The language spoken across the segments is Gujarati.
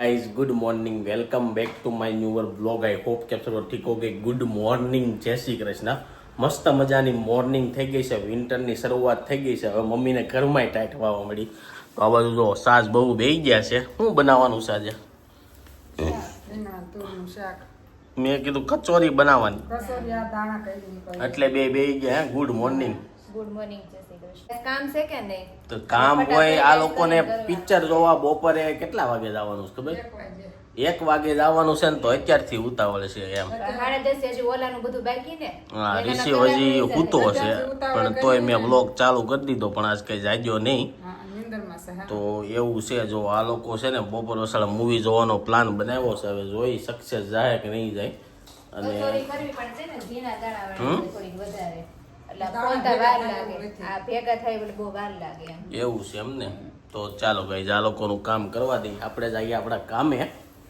Guys good morning welcome back to my newer blog I hope કે તમે ઠીક હો કે ગુડ મોર્નિંગ જય શ્રી કૃષ્ણ મસ્ત મજાની મોર્નિંગ થઈ ગઈ છે વિન્ટરની શરૂઆત થઈ ગઈ છે હવે મમ્મીને ઘરમાં ટાઈટ વાવા મળી તો આ બાજુ જો સાસ બહુ બેહી ગયા છે શું બનાવવાનું છે આજે મેં કીધું કચોરી બનાવવાની એટલે બેહી ગયા ગુડ મોર્નિંગ કામ છે કે નહીં તો કામ હોય આ લોકોને પિક્ચર જોવા બપોરે કેટલા વાગે જવાનું છે ખબર 1 વાગે જવાનું છે ને તો અત્યારથી ઉતાવળ છે એમ 10:30 હજી ઓલાનું બધું બાકી ને હા ઋષિ હજી સૂતો છે પણ તોય મેં વ્લોગ ચાલુ કરી દીધો પણ આજ કઈ જાગ્યો નહીં તો એવું છે જો આ લોકો છે ને બપોર વસાળા મૂવી જોવાનો પ્લાન બનાવ્યો છે હવે જોઈ સક્સેસ જાય કે નહીં જાય અને થોડી કરવી પણ છે ને ઝીણા દાણા વાળી થોડી વધારે એટલે ફોનતા વાર લાગે આ ભેગા થાય એટલે બહુ વાર લાગે એવું છે એમને તો ચાલો ગાઈઝ આ લોકોનું કામ કરવા દઈએ આપણે જઈએ આપણા કામે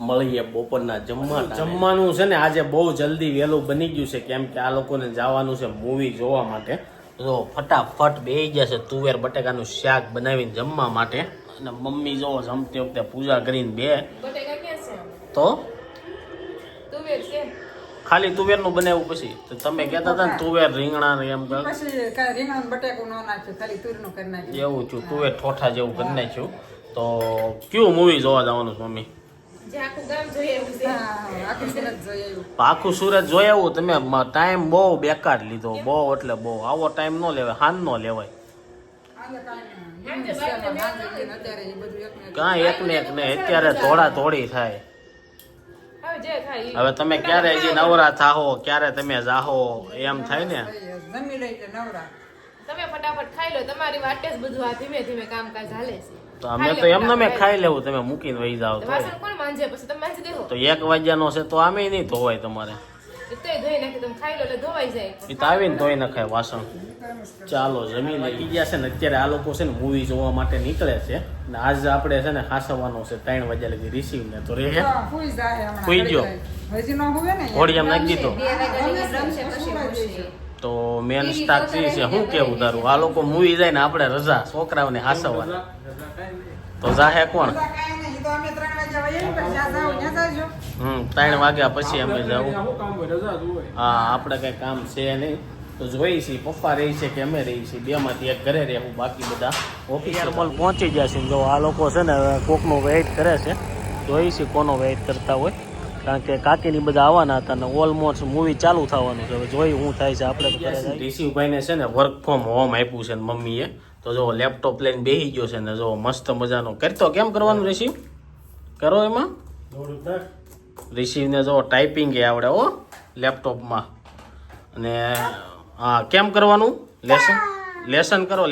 મળીએ બપોરના જમવાનું છે ને આજે બહુ જલ્દી વહેલું બની ગયું છે કેમ કે આ લોકોને જવાનું છે મૂવી જોવા માટે તો ફટાફટ બેસી જશે તુવેર બટેકાનું શાક બનાવીને જમવા માટે અને મમ્મી જો જમતી વખતે પૂજા કરીને બે બટેકા ક્યાં છે તો તુવેર છે ખાલી તુવેરનું બનાવ્યું પછી તો તમે કહેતા હતા ને તુવેર રીંગણા ને એમ પછી કાંઈ રીંગણ બટેકું ન નાખ્યું ખાલી તુરનું કરી નાખ્યું એવું છું તુવેર ઠોઠા જેવું કરી નાખ્યું તો કયું મૂવી જોવા જવાનું છે મમ્મી જે આખું ગામ જોઈએ એવું છે આખું સુરત જોઈ આવ્યું આખું સુરત જોઈ આવું તમે ટાઈમ બહુ બેકાર લીધો બહુ એટલે બહુ આવો ટાઈમ ન લેવાય હાન ન લેવાય આજે કાંઈ નહીં અત્યારે એ બધું કાંઈ એક ને એક ને અત્યારે થોડા થોડી થાય હવે જે થાય હવે તમે ક્યારે હજી નવરા થાહો ક્યારે તમે જાહો એમ થાય ને જમી લઈ એટલે નવરા તમે ફટાફટ ખાઈ લો તમારી વાટે જ બધું આ ધીમે ધીમે કામકાજ હાલે છે તો અમે તો એમને મેં ખાઈ લેવું તમે મૂકીને વહી જાઓ તો વાસણ કોણ માંજે પછી તમે માંજી દેહો તો 1 વાગ્યાનો છે તો આમે નહીં ધોવાય તમારે એટલે ધોઈ નાખી તમે ખાઈ લો એટલે ધોવાઈ જાય એ તો આવીને ધોઈ નખાય વાસણ ચાલો જમી લઈ ગયા છે ને અત્યારે આ લોકો છે ને મૂવી જોવા માટે નીકળે છે ને આજ આપણે છે ને હાસવાનો છે 3 વાગ્યા લગી રિસીવ ને તો રે ફૂઈ જાય હમણાં ફૂઈ ગયો હજી ન હુવે ને ઘોડિયામ નાખી દીધો 2 વાગ્યા રમશે પછી ઉઠશે તો મેન સ્ટાર્ટ છે શું કેવું તારું આ લોકો મૂવી જાય ને આપણે રજા છોકરાઓને હાસવવાના તો જાહે કોણ કાંઈ નહીં તો અમે 3 વાગ્યા વઈએ ને પછી જ્યાં જાવ ત્યાં જાજો 3 વાગ્યા પછી અમે જાવું હા આપણે કઈ કામ છે નહીં તો જોઈ છીએ પપ્પા રહી છે કે અમે રહી છીએ બેમાંથી એક ઘરે રહેવું બાકી બધા ઓફિસર મોલ પહોંચી ગયા છે જો આ લોકો છે ને કોકનો વેઇટ કરે છે જોઈ છીએ કોનો વેઇટ કરતા હોય કારણ કે કાકીની બધા આવવાના હતા ને ઓલમોસ્ટ મૂવી ચાલુ થવાનું છે હવે જોઈ શું થાય છે આપણે રિશિવભાઈને છે ને વર્ક ફ્રોમ હોમ આપ્યું છે ને મમ્મીએ તો જો લેપટોપ લઈને બેસી ગયો છે ને જો મસ્ત મજાનો કરતો કેમ કરવાનું રિશિવ કરો એમાં રિશિવને જો ટાઈપિંગ એ આવડે હો લેપટોપમાં અને હા કેમ કરવાનું લેસન કરો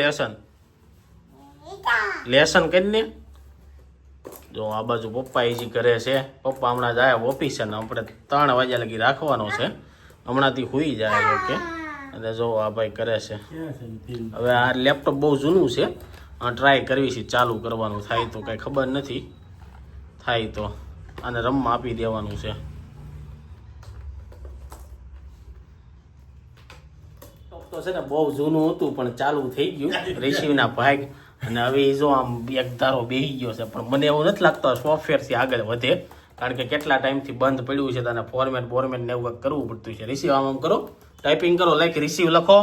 લેસન કરીને જો આ બાજુ પપ્પા એજી કરે છે પપ્પા હમણાં જાય ઓફિસે ને આપણે 3 વાગ્યા લગી રાખવાનો છે હમણાંથી હુઈ જાય ઓકે અને જો આ ભાઈ કરે છે હવે આ લેપટોપ બહુ જૂનું છે ટ્રાય કરવી છે ચાલુ કરવાનું થાય તો કઈ ખબર નથી થાય તો આને રમવા આપી દેવાનું છે તો છે ને બહુ જૂનું હતું પણ ચાલુ થઈ ગયું રિસીવના ભાગ અને હવે જો આમ એક ધારો બેસી ગયો છે પણ મને એવું નથી લાગતું સોફ્ટવેરથી આગળ વધે કારણ કે કેટલા ટાઈમથી બંધ પડ્યું છે તને ફોર્મેટ ને એવું કરવું પડતું છે રિસીવ આમ કરો ટાઈપિંગ કરો લાઈક રિસીવ લખો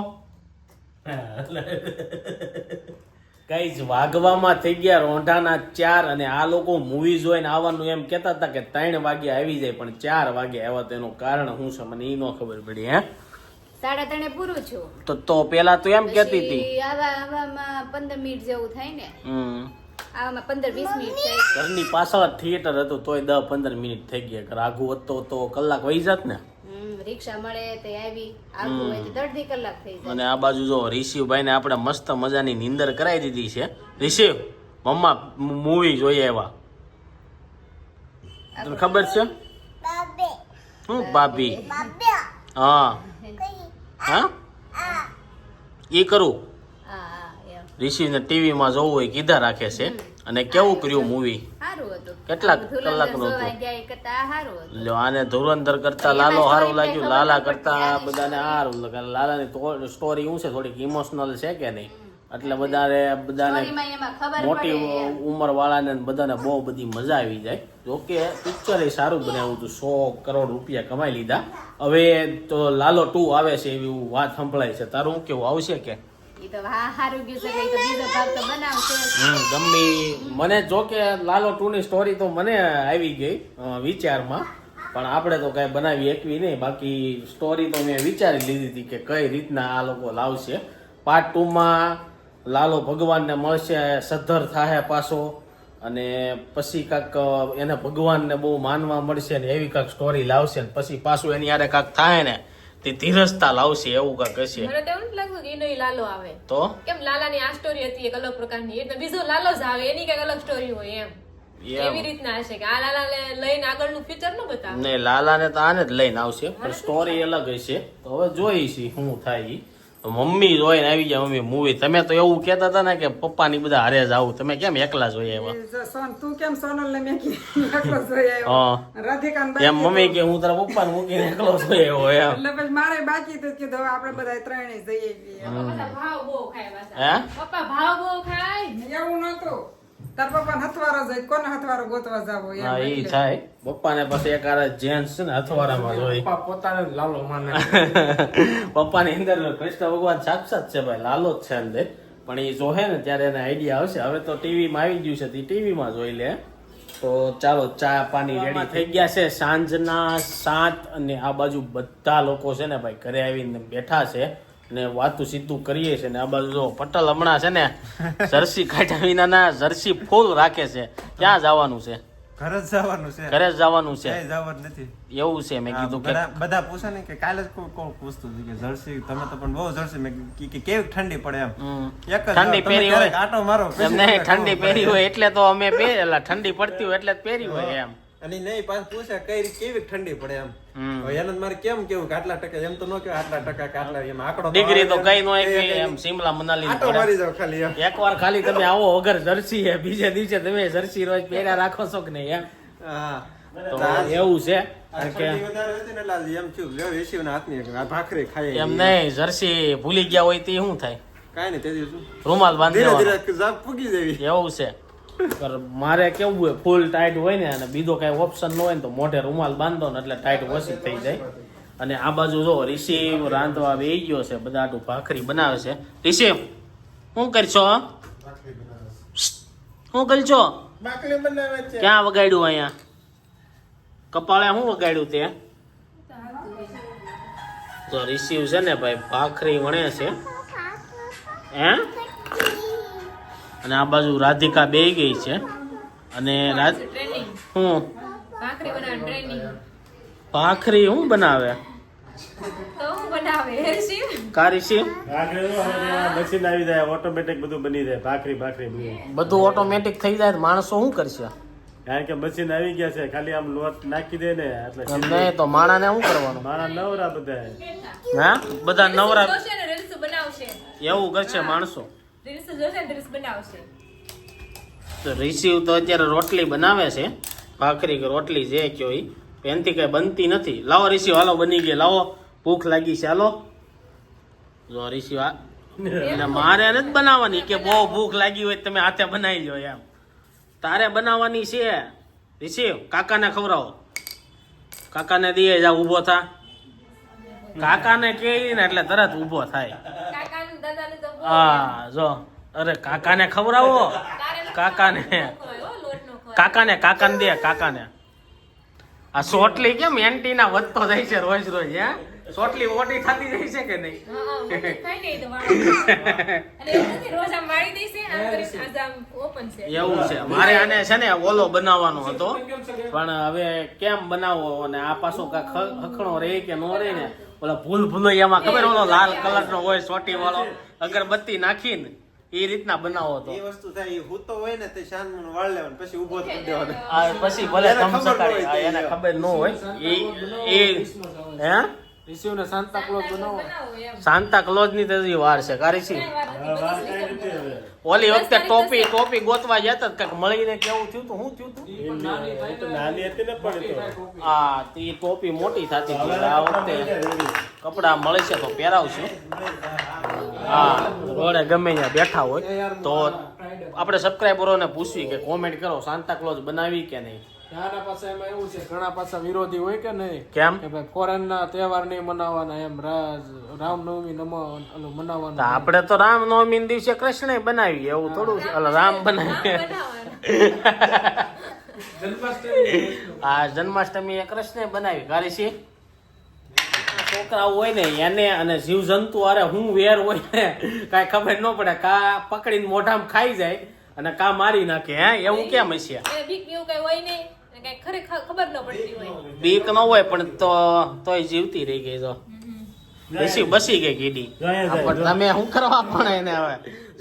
કઈ જ વાગવામાં થઈ ગયા રોંઢાના 4 અને આ લોકો મૂવી જોઈને આવવાનું એમ કહેતા હતા કે 3 વાગે આવી જાય પણ 4 વાગે આવ્યા તેનું કારણ શું છે મને એ ન ખબર પડી હે 3:30 પૂરું છું તો પેલા તો એમ કહેતી હતી આવામાં 15 મિનિટ જેવું થાય ને આવામાં 15-20 મિનિટ થાય ઘરની પાછળ થિયેટર હતું તોય 10-15 મિનિટ થઈ ગયા આઘું હતો તો કલાક વહી જાત ને રિક્ષા મળે તે આવી આઘું હોય તો 1.5 કલાક થઈ જાય અને આ બાજુ જો રિશિવભાઈ ને આપણે મસ્ત મજાની નીંદર કરાવી દીધી છે રિશિવ મમ્મા મૂવી જોઈએ એવા તને ખબર છે હું ભાભી હા હા એ કરું રિશિવને ટીવીમાં જોવું હોય કીધા રાખે છે અને કેવું કર્યું મૂવી કેટલા કલાકનું હતું લ્યો આને ધુરંધર કરતા લાલો સારું લાગ્યું લાલા કરતા બધાને સારું લાલાની સ્ટોરી શું છે થોડીક ઇમોશનલ છે કે નહીં એટલે બધાને સ્ટોરીમાં એમાં ખબર મોટી પડે ઉંમર વાળાને બધાને બહુ બધી મજા આવી જાય. જોકે પિક્ચર એ સારું બનાવ્યું હતું, 100 કરોડ રૂપિયા કમાઈ લીધા. હવે તો લાલો 2 આવે છે એવી વાત સંભળાય છે. તારું શું કેવું, આવશે કે? ઈ તો હારું ગયું છે કે ઈ તો બીજો ભાગ તો બનાવશે. ગમે મને જો કે લાલો 2 ની સ્ટોરી તો મને આવી ગઈ વિચારમાં, પણ આપણે તો કઈ બનાવી એકવી નહીં. બાકી સ્ટોરી તો મેં વિચારી લીધી હતી કે કઈ રીતના આ લોકો લાવશે. પાર્ટ 2 માં લાલો ભગવાનને મળશે, સદ્ધર થાય પાછો, અને પછી કાંક એને ભગવાનને બહુ માનવા મળશે ને એવી કાંક સ્ટોરી લાવશે ને પછી પાછું એની યારે કાંક થાય ને તે ધીરજતા લાવશે એવું કાંક હશે. મને તો એવું નથી લાગતું કે એનો ઈ લાલો આવે. તો કેમ લાલાની આ સ્ટોરી હતી એક અલગ પ્રકારની, એટલે બીજો લાલો જ આવે એની કઈક અલગ સ્ટોરી હોય એમ. એવી રીતના હશે કે આ લાલા લઈને આગળનું ફ્યુચર ન બતાવે. ને લાલાને તો આને જ લઈને આવશે, પણ સ્ટોરી અલગ હશે. તો હવે જોઈશી શું થાય ઈ. મમ્મી જોઈને આવી જાય મમ્મી મૂવી. તમે તો એવું કહેતા હતા ને કે પપ્પાની બધા હારે જ આવું, તમે કેમ એકલા જોઈ આવ્યા? તું કેમ સોનલ ને મેં એકલો જોઈ આવ્યો. હા રાધિકાને એમ મમ્મી કે હું તારા પપ્પાને મૂકીને એકલો જોઈ આવ્યો એમ. એટલે પછી મારે બાકી તો કીધું હવે આપણે બધા ત્રણેય જઈએ છીએ. બધા ભાવ બહુ ખાય હે પાછા. પપ્પા ભાવ બહુ ખાય. એવું નતું. તાર પપ્પાને હથવારો જોઈ, કોને હથવારો ગોતવા જાવો એમ. હા ઈ થાય. પપ્પાને પછી એક આરે જેન્ટ્સ છે ને અથવારામાં જોઈ. પપ્પા પોતાને જ લાલો માને. પપ્પાની અંદર કૃષ્ણ ભગવાન સાક્ષાત છે ભાઈ, લાલો જ છે અંદર. પણ એ જોહે ને ત્યારે એને આઈડિયા આવશે. હવે તો ટીવીમાં આવી ગયું છે, ટીવીમાં જોઈ લે. તો ચાલો ચા પાણી રેડી થઈ ગયા છે. સાંજના 7 અને આ બાજુ બધા લોકો છે ને ભાઈ ઘરે આવીને બેઠા છે ને વાતું સીધું કરીએ છે. ને આ બાજુ જો પટલ હમણાં છે ને જર્સી કાઢ્યા વિના જર્સી ફૂલ રાખે છે. ક્યાં જવાનું છે? ઘરે જ જવાનું છે. ઘરે જ જવાનું છે. ક્યાંય જવાનું નથી. એવું છે. મેં કીધું કે બધા પૂછે ને કે કાલે જ કોણ પૂછતું હતું કે જર્સી તમે તો પણ બહુ જર્સી, મેં કે કેવી ઠંડી પડે એમ. એક જ ઠંડી તમે પહેરી ક્યારેક હોય આટો મારો એમ નહીં, ઠંડી પહેરી હોય એટલે તો અમે પહેરેલા. ઠંડી પડતી હોય એટલે જ પહેરી હોય એમ. અને નહીં પાછું પૂછે કેવી ઠંડી પડે એમ. હવે એને મારે કેમ કેવું કે આટલા ટકા, એમ તો ન કેવાય આટલા ટકા કે આટલા, એમ આંકડો ડિગ્રી તો કઈ નો એમ સિમલા મનાલી આટો મારી જાવ ખાલી એમ. એકવાર ખાલી તમે આવો વગર જર્સી હે, બીજે દિવસે તમે જર્સી રોજ પહેર્યા રાખો છો કે નહીં એમ. હા તો એવું છે આ ઠંડી વધારે હતી ને એટલે આજે એમ થયું લ્યો ઈશિવના હાથની આ ભાખરી ખાઈએ. એમ નહીં, જર્સી ભૂલી ગયા હોય તે શું થાય? કાંઈ નહીં, તે દિવસે રૂમાલ બાંધી ધીરે દેવાનો. ધીરે જાપ પૂગી જેવી. એવું છે. પર મારે કેવું હોય ફૂલ ટાઈટ હોય ને અને બીજો કઈ ઓપ્શન ન હોય ને તો મોઢે રૂમાલ બાંધો ને એટલે ટાઈટ ઓછી થઈ જાય. અને આ બાજુ જો રિસીવ રાંધવા બેહી ગયો છે, બધા આટું ભાખરી બનાવે છે. રિસીવ શું કરશો? શું કરશો? બાકલી બનાવે છે. ક્યાં વગાડ્યું? અહીંયા કપાળે શું વગાડ્યું તે? તો રિસીવ છે ને ભાઈ ભાખરી વણે છે હે. અને આ બાજુ રાધિકા બેહી ગઈ છે. અને ટ્રેનિંગ હું ભાખરી બનાવે ટ્રેનિંગ. ભાખરી હું બનાવે? તો હું બનાવે શિવ. કા રિસીવ મશીન આવી જાય, ઓટોમેટિક બધું બની જાય. ભાખરી બની. બધું ઓટોમેટિક થઈ જાય તો માણસો શું કરશે? કારણ કે મશીન આવી ગયા છે, ખાલી આમ લોટ નાખી દે ને એટલે એમ નહીં તો માણાને શું કરવાનું? મારા નવરા બધા. હા બધા નવરા જોશે ને રીલ્સ બનાવશે. એવું કરશે માણસો. રીલ્સ જોશે ને રીલ્સ બનાવશે. તો રિસીવ તો અત્યારે રોટલી બનાવે છે, ભાખરી કે રોટલી જે કયો ઈ એનથી કઈ બનતી નથી. લાવો રિસીવ, હાલો બની ગઈ, લાવો ભૂખ લાગી છે, હાલો. જો રિસીવ એટલે મારે નથી બનાવવાની કે બહુ ભૂખ લાગી હોય તમે હાથે બનાવી લો એમ. તારે બનાવવાની છે રિસીવ. કાકાને ખવડાવો, કાકાને દઈએ જા, ઊભો થા. કાકાને કે ને એટલે તરત ઊભો થાય. કાકાનું દાદાનું તો બહુ હા જો, અરે કાકાને ખવડાવો, કાકાને કાકાને દે, કાકાને. આ સોટલી કેમ એન્ટીના વધતો જાય છે રોજ રોજ હે? સોટલી મોટી થતી જાય છે કે નહીં? હા મોટી થાય ને તો વાળો. અને એવું નથી રોજ આમ વાળી દઈશે આમ કરી આજ આમ ઓપન છે. એવું છે. મારે આને છે ને ઓલો બનાવવાનો હતો, પણ હવે કેમ બનાવવો અને આ પાછો કાંક હખણો રે કે નો રે ને ઓલા ભૂલો એમાં ખબર ઓલો લાલ કલર નો હોય સોટી વાળો, અગરબત્તી નાખીને એ રીતના બનાવો તો એ વસ્તુ થાય, એ હૂતો હોય ને તે શાનમું વાળ લેવાનું, પછી ઊભો થઈ દેવાનો. આ પછી ભલે એને તમે ખબર સકાળી હોય એને ખબર ન હોય એ હે રિસીવ ને સાંતા ક્લોઝ બનાવો. બનાવો એમ. સાંતા ક્લોઝ ની તો હજી વાર છે કારી છે. વાત કઈ રીતે હવે? ઓલી વખતે ટોપી ગોતવા જતા કંઈક મળીને કેવું થયું તું? શું થયું તું? એ તો નાની હતી ને પણ એ તો. આ તી ટોપી મોટી થતી હતી. આ વખતે કપડા મળશે તો પહેરાવશું. હા રોડે ગમે ત્યાં બેઠા હોય તો આપણે સબસ્ક્રાઈબરોને પૂછવી કે કોમેન્ટ કરો સાન્તા ક્લોઝ બનાવી કે નહીં. ત્યાંના પાછા એમાં એવું છે ઘણા પાછા વિરોધી હોય કે નહીં કેમ કે ભાઈ ફોરેન ના તહેવાર નહીં મનાવવાના એમ રામનવમી મનાવવાનું. તો આપણે તો રામનવમી ના દિવસે કૃષ્ણ બનાવીએ એવું થોડું છે. ઓલા રામ બનાવીએ. હા જન્માષ્ટમી એ કૃષ્ણ બનાવી કારી છે. છોકરાઓ હોય ને એને અને જીવ જંતુ અરે હું વેર હોય ને કાંઈ ખબર ન પડે કા પકડીને મોઢામાં ખાઈ જાય અને કા મારી નાખે. હે એવું કેમ હશે? એને બીક એવું કઈ હોય નહીં અને કઈ ખરેખર ખબર ન પડતી હોય. બીક ન હોય પણ તોય જીવતી રહી ગઈ. તો બસી ગઈ કીડી. પણ તમે શું કરવા પણ એને હવે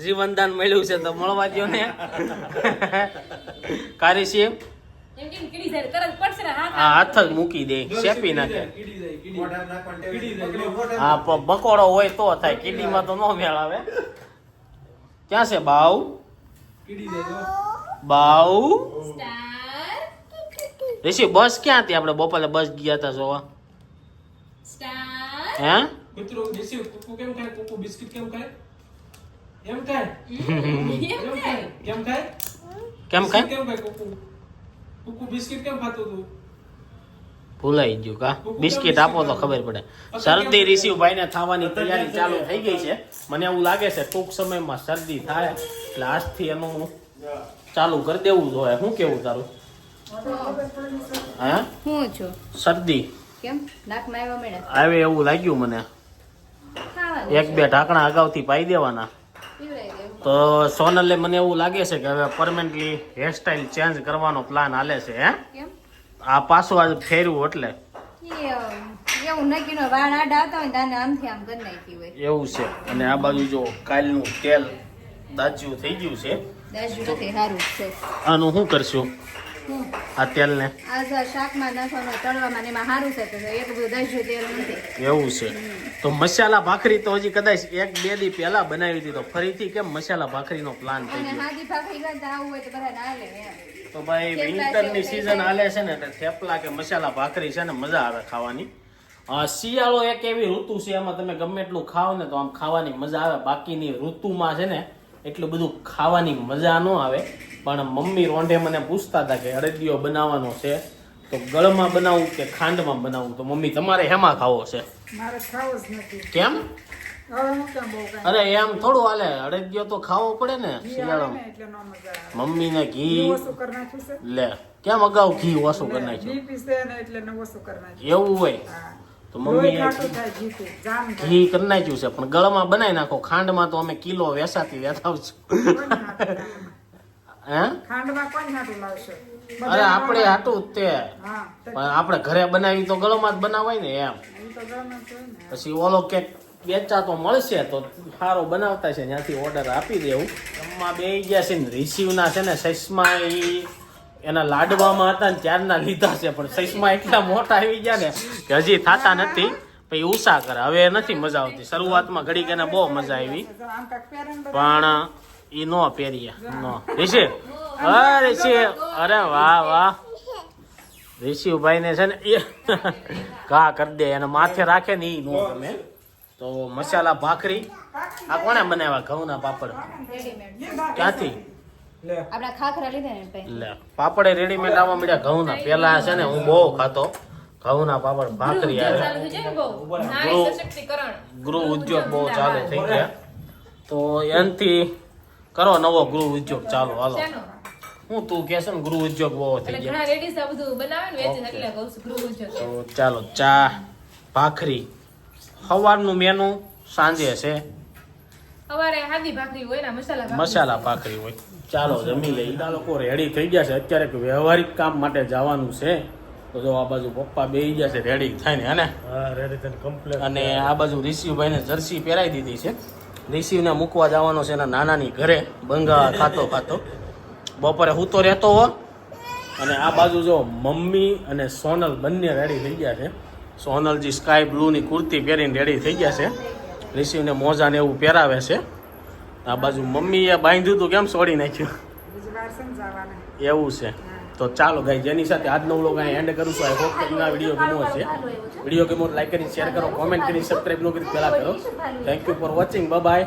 જીવનદાન મળ્યું છે તો મળવા દો ને. કારી છે એમ કેમ કીડી જાય તરત પડશે ને હાથ હાથ જ મૂકી દે શેપી નાખે. હા બકોડો હોય તો થાય કીડીમાં તો ન મેળ આવે. ક્યાં છે બાવ બાવ સ્ટાર ઋષિ બસ ક્યાં હતી? આપણે બપોરે બસ ગયા હતા જોવા. સ્ટાર હે મિત્રો દેશી કુકુ કેમ ખાય? કુકુ બિસ્કિટ કેમ ખાય? એમ ખાય? એમ થાય કેમ ખાય? કેમ કાંઈ કેમ ખાય કુકુ? કુકુ બિસ્કિટ કેમ ખાતું તું? ભૂલાઈ ગયું કા? બિસ્કિટ આપો તો ખબર પડે. શરદી ઋષિભાઈ ને થવાની તૈયારી ચાલુ થઈ ગઈ છે. મને એવું લાગે છે ટૂંક સમયમાં શરદી થાય એટલે આજથી એનું ચાલુ કરી દેવું જોઈએ. શું કેવું તારું? હે હું છું શરદી કેમ નાકમાં આવ્યા મળ્યા આવે એવું લાગ્યું મને. ખાવાનું એક બે ઢાંકણા અગાઉથી પાઈ દેવાના. પીવડાવી દેવું. તો સોનલે મને એવું લાગે છે કે હવે પરમેનન્ટલી હેરસ્ટાઈલ ચેન્જ કરવાનો પ્લાન હાલે છે. હે કેમ આ પાછું આજ ફેરવું એટલે એવું નક્કી નો વાળ આડા આવતા હોય ને આમથી આમ કરી નાખી હોય. એવું છે. અને આ બાજુ જો કાલનું તેલ દાજ્યું થઈ ગયું છે. દાજુ નથી સારું જ છે. આનું શું કરશું આ તેલને? આ જો શાકમાં નાખવાનું તળવામાં ને એમાં સારું છે તો એક બધું દાજુ તેલ નથી. એવું છે. તો મસાલા ભાખરી તો હજી કદાચ એક બે દી પહેલા બનાવી હતી તો ફરીથી કેમ મસાલા ભાખરીનો પ્લાન થઈ અને ગયો? હાદી ભાખરી કરતા આવું હોય તો બધા હાલે એમ. તો ભાઈ વિન્ટરની સીઝન હાલે છે ને એટલે થેપલા કે મસાલા ભાખરી છે ને મજા આવે ખાવાની. શિયાળો એક એવી ઋતુ છે એમાં તમે ગમે એટલું ખાઓ ને તો આમ ખાવાની મજા આવે. બાકીની ઋતુમાં છે ને એટલું બધું ખાવાની મજા ન આવે. પણ મમ્મી રોંઢે મને પૂછતા હતા કે અડદિયો બનાવવાનો છે તો ગળમાં બનાવું કે ખાંડમાં બનાવું? તો મમ્મી તમારે હેમાં ખાવો છે? મારે ખાવું જ નથી. કેમ? હવે હું કેમ બહુ કાંઈ અરે એમ થોડું હાલે, અડદિયો તો ખાવો પડે ને ઘી આવે શિયાળામાં. ને એટલે નો મજા આવે. મમ્મીને ઘી ઘી ઓછું કરી નાખ્યું છે. લે કેમ અગાઉ ઘી ઓછું કરી નાખ્યું? ઘી પીસે ને એટલે ને ઓછું કરી નાખ્યું. એવું હોય હા. તો લોહી મમ્મી ખાટું થાય ઘીથી. જામ થાય. ઘી કરી નાખ્યું છે પણ ગળમાં બનાવી નાખો. ખાંડમાં તો અમે કિલો વેસાતી લેતા આવું છું. કોણ હાટું લાવે? હે ખાંડમાં કોણ હાટું લાવશે? અરે બધા આપણે લાવે. હાટું જ તે હા તે પણ આપણે ઘરે બનાવી તો ગળમાં જ બનાવાય ને એમ. ઈ તો ગમે છે ને. પછી ઓલો કેક વેચાતો મળશે તો સારો બનાવતા છે ત્યાંથી ઓર્ડર આપી દેવું. જમવા બે ગયા છે ને રિસીવના છે ને સસમા એના લાડવામાં હતા ને ત્યારના લીધા છે પણ સસમા એટલા મોટા આવી ગયા ને કે હજી થતા નથી. પછી ઉષા કરે હવે નથી મજા આવતી. શરૂઆતમાં ઘડીક એને બહુ મજા આવી જો આમ કાંઈક પહેરે ને બધા પણ ઈ નો પહેરીએ નો. રિષિ અરે રિષિ અરે વાહ વાહ રિષિભાઈ ને છે ને એ ઘા કરી દે એને માથે રાખે ને ઈ નો ગમે. તો મસાલા ભાખરી આ કોણે બનાવ્યા? ઘઉંના પાપડ ક્યાંથી? આપડા ખાખરા લીધા ને પછી લે પાપડે રેડીમેડ આવવા મળ્યા ઘઉંના. પેલા છે ને હું બહુ ખાતો ઘઉંના પાપડ ભાખરી આવે. ચાલુ થઈ જાય ને બહુ નારી સશક્તિકરણ. ગૃહ ઉદ્યોગ બહુ ચાલુ થઈ ગયા તો એનથી કરો નવો ગૃહ ઉદ્યોગ ચાલુ. હાલો શેનો? હું તું કહેશે ને ગૃહ ઉદ્યોગ બહુ થઈ એટલે ગયા. ઘણા લેડીઝ આ બધું બનાવે ને વેચે એટલે કહું છું ગૃહ ઉદ્યોગ. તો ચાલો ચા ભાખરી સવારનું મેનુ સાંજે છે સવારે હાદી ભાખરી હોય ને મસાલા ભાખરી. મસાલા ભાખરી હોય. ચાલો જમી લઈ. આ લોકો રેડી થઈ ગયા છે અત્યારે કે વ્યવહારિક કામ માટે જવાનું છે. તો જો આ બાજુ પપ્પા બેસી ગયા છે રેડી થાય ને હે હા રેડી થઈને કમ્પ્લીટ. અને આ બાજુ રિશિવભાઈને જર્સી પહેરાવી દીધી છે. રિશિવને મૂકવા જવાનો છે એના નાનાની ઘરે બંગા ખાતો ખાતો. બપોરે હું તો રહેતો હો. અને આ બાજુ જો મમ્મી અને સોનલ બંને રેડી થઈ ગયા છે. સોનલજી સ્કાય બ્લુની કુર્તી પહેરીને રેડી થઈ ગયા છે. રિશિવને મોજાને એવું પહેરાવે છે. આ બાજુ મમ્મીએ બાંધ્યું હતું કેમ છોડી નાખ્યું? બીજી વાર છે ને જવાના. એવું છે. હા. તો ચાલો ગાઈ જેની સાથે આજનો વ્લોગ અહીં એન્ડ કરું છું. આઈ હોપ તમને આ વિડીયો ગમ્યો હશે. વિડીયો ગમ્યો લાઈક કરી શેર કરો, કોમેન્ટ કરી સબસ્ક્રાઇબ ન કરી પહેલા કરો. Thank you for watching. Bye bye.